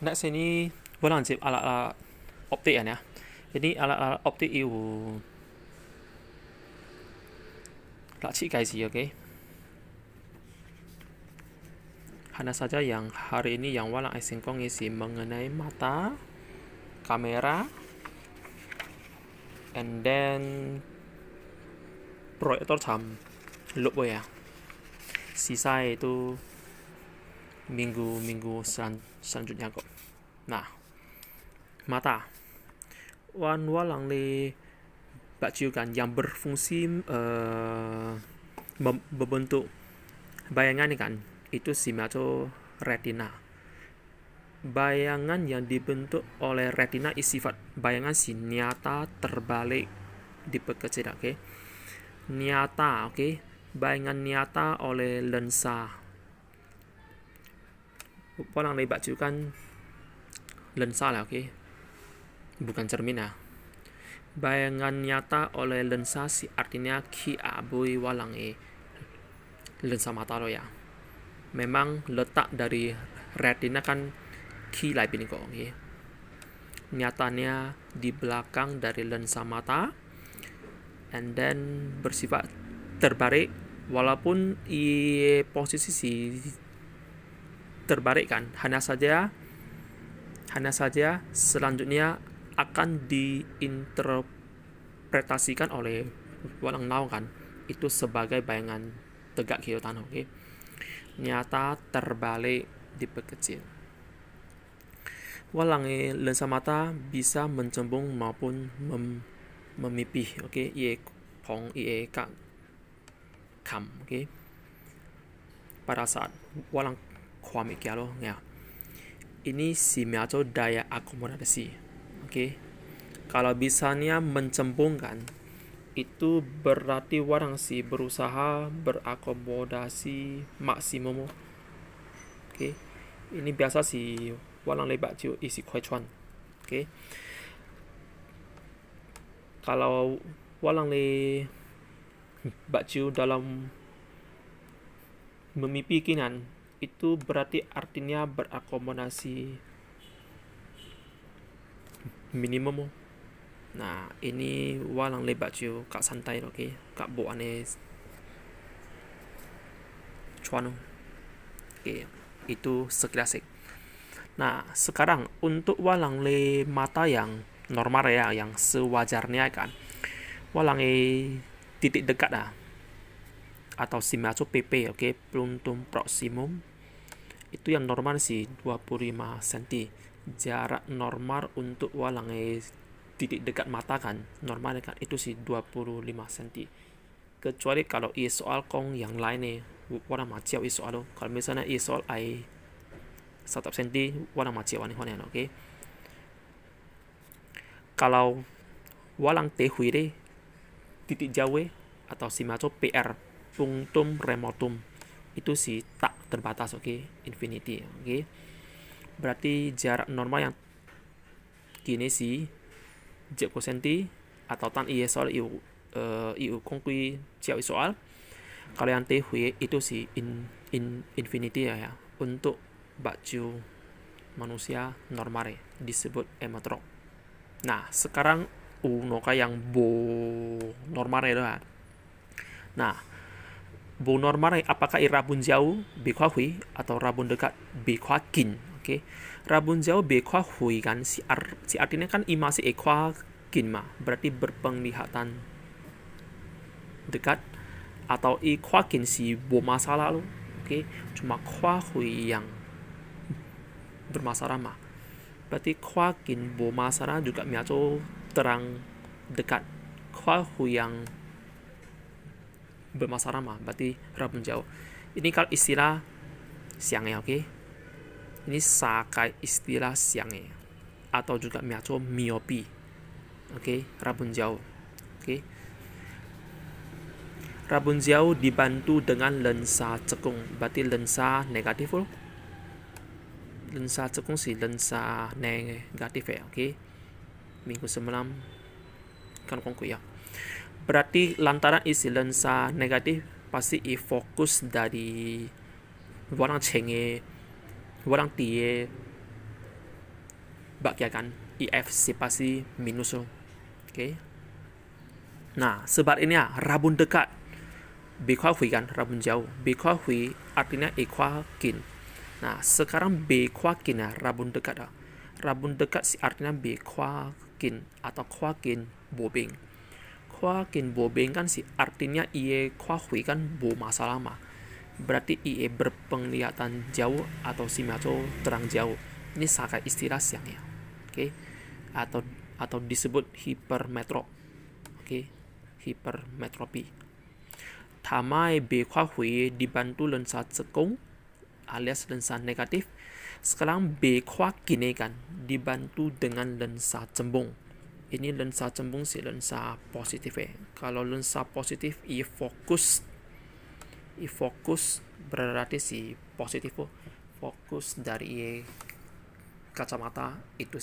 Nak sini walang jip ala optik ya. Jadi ala optik itu lak cik kai sih, oke. Hanya saja yang hari ini yang walang singkong isi mengenai mata, kamera, and then proyektor jam loop ya. Sisa itu minggu-minggu selanjutnya kok. Nah, mata walang le baju kan yang berfungsi membentuk bayangan kan itu simulator retina. Bayangan yang dibentuk oleh retina sifat bayangan si nyata terbalik diperkecil, oke. Nyata, oke. Bayangan nyata oleh lensa. Orang lebat juga kan lensa lah, oke. Bukan cermin lah. Bayangan nyata oleh lensa si artinya ki abui walang lensa mata lo ya. Memang letak dari retina kan ki lai pini kok, okay? Nyatanya di belakang dari lensa mata, and then bersifat terbalik, walaupun posisi si terbalik kan hanya saja selanjutnya akan diinterpretasikan oleh walang nau kan itu sebagai bayangan tegak kehidupan, oke. Nyata terbalik diperkecil. Walang lensa mata bisa mencembung maupun memipih, oke. Ie pong ie kak kam, oke. Pada saat walang kuamik ya lo ya. Ini simulator daya akomodasi, oke. Kalau bisanya mencembungkan itu berarti orang sih berusaha berakomodasi maksimum, oke. Ini biasa sih walang lebat ju isi kuai cuan, oke. Kalau walang le baju dalam memimpi kinan itu berarti artinya berakomodasi minimum. Nah, ini walang lebat ju kak santai, oke. Kak bo ane cuan, oke. Itu sekilas. Nah, sekarang untuk walang le mata yang normal ya, yang sewajarnya kan. Walang titik dekat lah atau simulator PP, oke, peluntum maksimum itu yang normal sih 25 cm. Jarak normal untuk walang titik dekat mata kan normal kan itu sih 25 cm. Kecuali kalau soal kong yang lain nih walang macam soal kalau misalnya soal 1 cm walang macam nih, oke. Kalau walang tehui deh titik jauh atau simulator PR punctum remotum itu sih tak terbatas, oke. Infinity, oke. Berarti jarak normal yang kini sih 10 cm atau tan soal iu kongkui jauh soal. Kalau yang tehui itu sih infinity ya untuk baju manusia normal disebut ematrok. Nah, sekarang unoka yang bo normal ya. Nah, bo normal apakah rabun jauh bekwa hui atau rabun dekat bekwa kin, oke. Rabun jauh bekwa hui kan si artinya kan masih ekwa kin mah berarti berpenglihatan dekat atau ekwa kin si bo masalah lo, oke. Cuma kwa hui yang bermasalah mah berarti kwa kin bo masalah juga miaco terang dekat. Kwa hui yang bermasalah mah berarti rabun jauh. Ini kalau istilah siangnya, oke. Ini sakai istilah siangnya atau juga miaco miopi, oke. Rabun jauh, oke. Rabun jauh dibantu dengan lensa cekung berarti lensa negatif loh. Lensa cekung sih lensa negatif ya, oke. Minggu semalam kan kongku ya. Berarti lantaran isi lensa negatif pasti fokus dari warang cenge warang tie bagikan IF pasti minus lo. Oke. Nah, sebaliknya rabun dekat B Khoa Hui kan, rabun jauh. B Khoa Hui artinya E Khoa Kin. Nah, sekarang B Khoa Kin ya, rabun dekat ya. Rabun dekat artinya B Khoa Kin atau Khoa Kin Bobeng. Khoa Kin Bobeng kan artinya IE Khoa Hui kan bo masa lama. Berarti IE berpenglihatan jauh atau simaco terang jauh. Ini sangat istilah siangnya. Oke. Atau disebut hipermetrop. Oke. Hipermetropi. Tamai B Khoa Hui dibantu lensa cekung alias lensa negatif. Sekarang B Khoa Kin kan dibantu dengan lensa cembung. Ini lensa cembung lensa positif ya. Kalau lensa positif fokus berarti positif fokus dari kacamata itu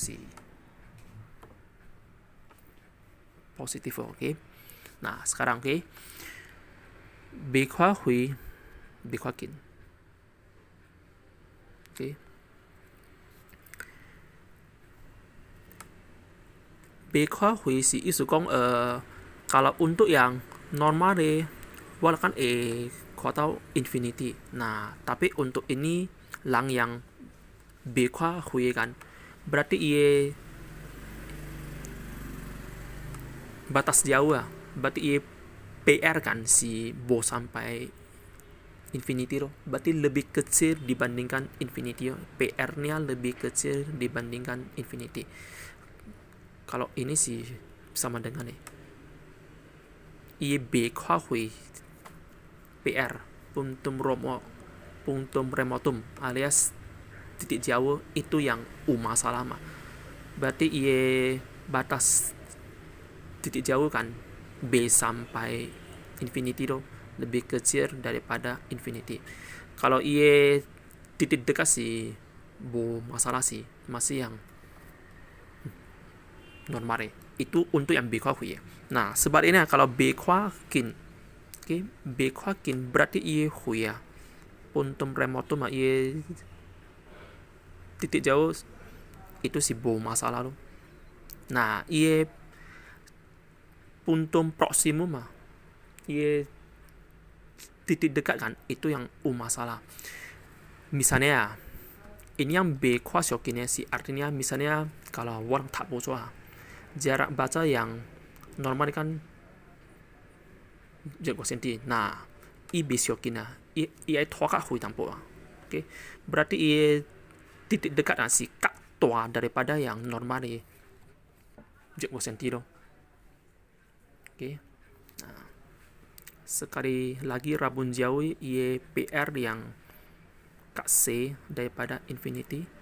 positif oke. Nah, sekarang oke. B Khoa Hui, B Khoa Kin. Oke. B Khoa Hui isu kong kalau untuk yang normal walaupun Khoa tahu infinity. Nah, tapi untuk ini lang yang B Khoa Hui kan berarti batas jauh ya. Berarti PR kan bo sampai infinity loh. Berarti lebih kecil dibandingkan infinity. PR-nya lebih kecil dibandingkan infinity. Kalau ini sama dengan B Khoa Hui PR puntum remotum alias titik jauh itu yang masa lama. Berarti batas titik jauh kan B sampai infinity loh lebih kecil daripada infinity. Kalau titik dekat bo masalah masih yang normal itu untuk yang B Khoa Hui ya. Nah, sebaliknya kalau B Khoa Kin, okay, B Khoa Kin berarti Hui ya. Puntum remotum titik jauh itu bo masalah lo. Nah, puntum proximum titik dekat kan itu yang masalah. Misalnya ini yang B Khoa Kin artinya misalnya kalau orang tak bocor jarak baca yang normal kan 1 cm. Nah, B Kin Khoa Hui tampo. Oke. Berarti titik dekat kak tua daripada yang normal 1 cm loh. Oke. Nah, sekali lagi rabun jauh PR yang kak C daripada infinity.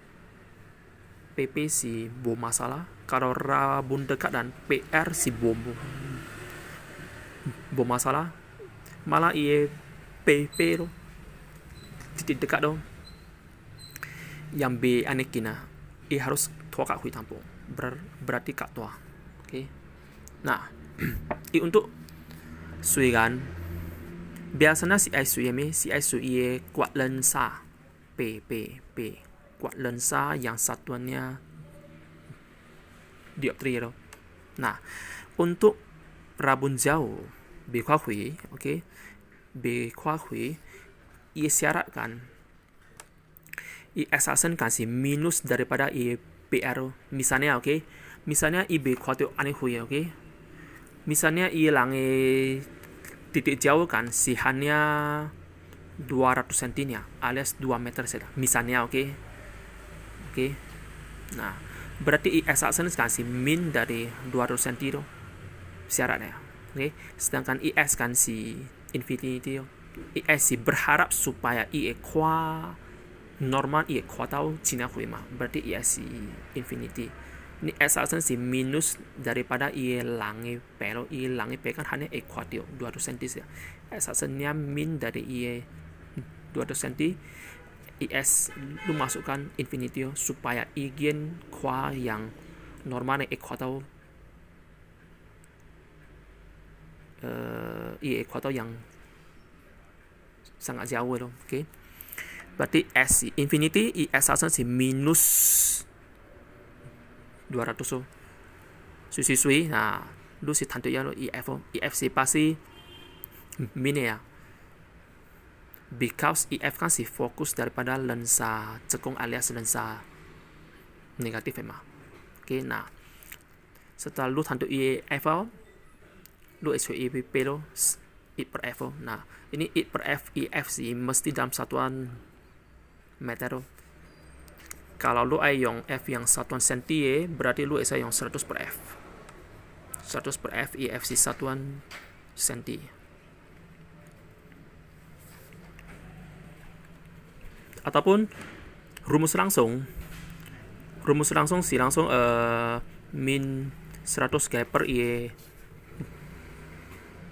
PP bo masalah. Kalau rabun dekat dan PR bo masalah. Malah PP loh. Titik dekat loh. Yang B anekin harus tua kak hui tampung. Berarti kak tua. Oke. Nah, untuk sui kan biasanya sui kuat lensa P kuat lensa yang satuannya dioptri loh. Nah, untuk rabun jauh B Khoa Hui, oke. B Khoa Hui syaratkan asasen minus daripada PR. Misalnya oke. Misalnya B Khoa Hui oke. Misalnya titik jauh kan hanya 200 cm alias 2 meter saja. Misalnya oke. Nah, berarti asasen min dari 200 cm itu syaratnya. Oke. Sedangkan IS kan infinity. IS berharap supaya Khoa normal Khoa tahu Cina Hui mah. Berarti IS infinity. Ini asasen minus daripada langi pero langi pe kan hanya Khoa 200 cm saja. Asasennya min dari 200 cm. IS lu masukkan infinity supaya gen Khoa yang normal Khoa tahu Khoa tahu yang sangat jauh loh. Oke. Berarti S infinity asasen minus 200 oh. Sui. Nah, lu si tentunya lo EF oh. EF si pasti min ya. Because EF kan si fokus daripada lensa cekung alias lensa negatif emang. Oke, nah setelah lu tentu EF oh, lu SVIP lo I per F oh. Nah, ini I per F EF sih mesti dalam satuan meter oh. Kalau lu yang F yang satuan senti berarti lu yang 100 per F. 100 per F EF sih satuan senti. Ataupun rumus langsung min 100 kayak per I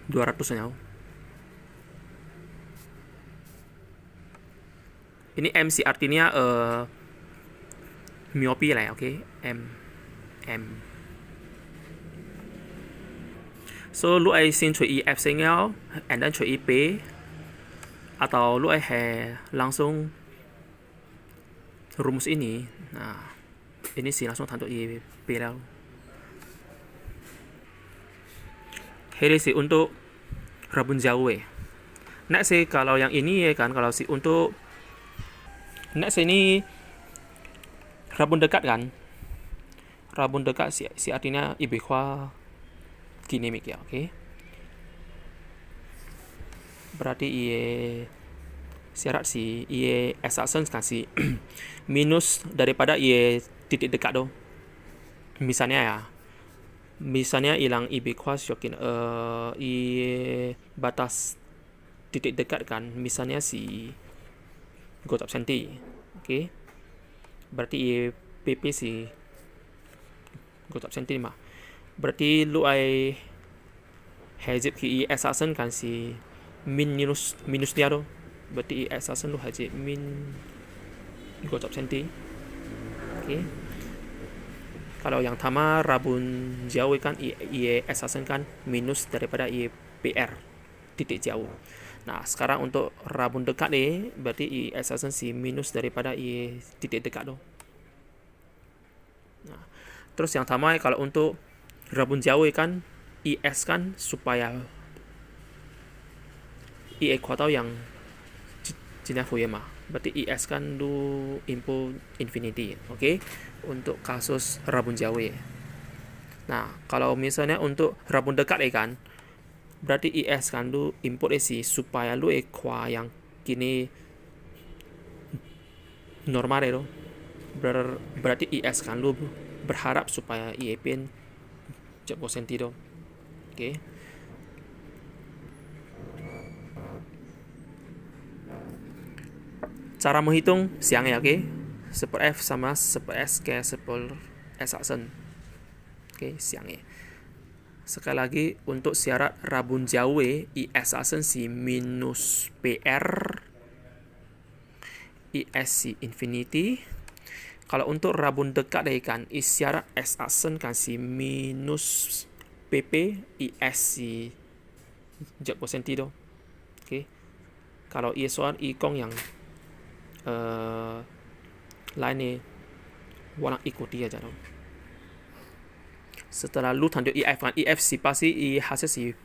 200 nya. Ini M sih artinya miopi lah ya, oke. M. So lu ai xin chui EF signal and then chui IP atau lu ai langsung rumus ini. Nah, ini sih langsung tentu IP lah. Ini sih untuk rabun jauh next sih kalau yang ini ya kan, kalau sih untuk next ini rabun dekat kan. Rabun dekat si artinya ibekwa dinamik ya, oke. Berarti syarat si assumption kan si minus daripada titik dekat do. Misalnya hilang ibekwas yakin batas titik dekat kan, misalnya si gotap senti, oke. Berarti PP si gotap senti mah. Berarti lu ai hajib ki assumption kan si minus dia do. Berarti assumption lu hajib min gotap senti, oke. Kalau yang pertama rabun jauh kan assumption kan minus daripada PR titik jauh. Nah, sekarang untuk rabun dekat berarti assumption si minus daripada titik dekat do. Nah, terus yang pertama kalau untuk rabun jauh kan IS kan supaya kuatau yang jenis mah. Berarti IS kan du input infinity, oke. Untuk kasus rabun jauh Nah, kalau misalnya untuk rabun dekat kan berarti IS kan du input si supaya lu kuah yang kini normal itu. Berarti IS kan lu berharap supaya IEPN jauh sentido, oke. Cara menghitung siang ya, oke. 10F sama 10S kayak 10 assumption. Oke, siang ya. Sekali lagi untuk syarat rabun jauh assumption si minus PR IS si infinity. Kalau untuk rabun dekat kan syarat assumption kan si minus PP IS si jauh sentido. Oke. Kalau soal ikong yang lain walang ikuti aja dong. Setelah lu tanjung EF kan, EF si pasti hasil si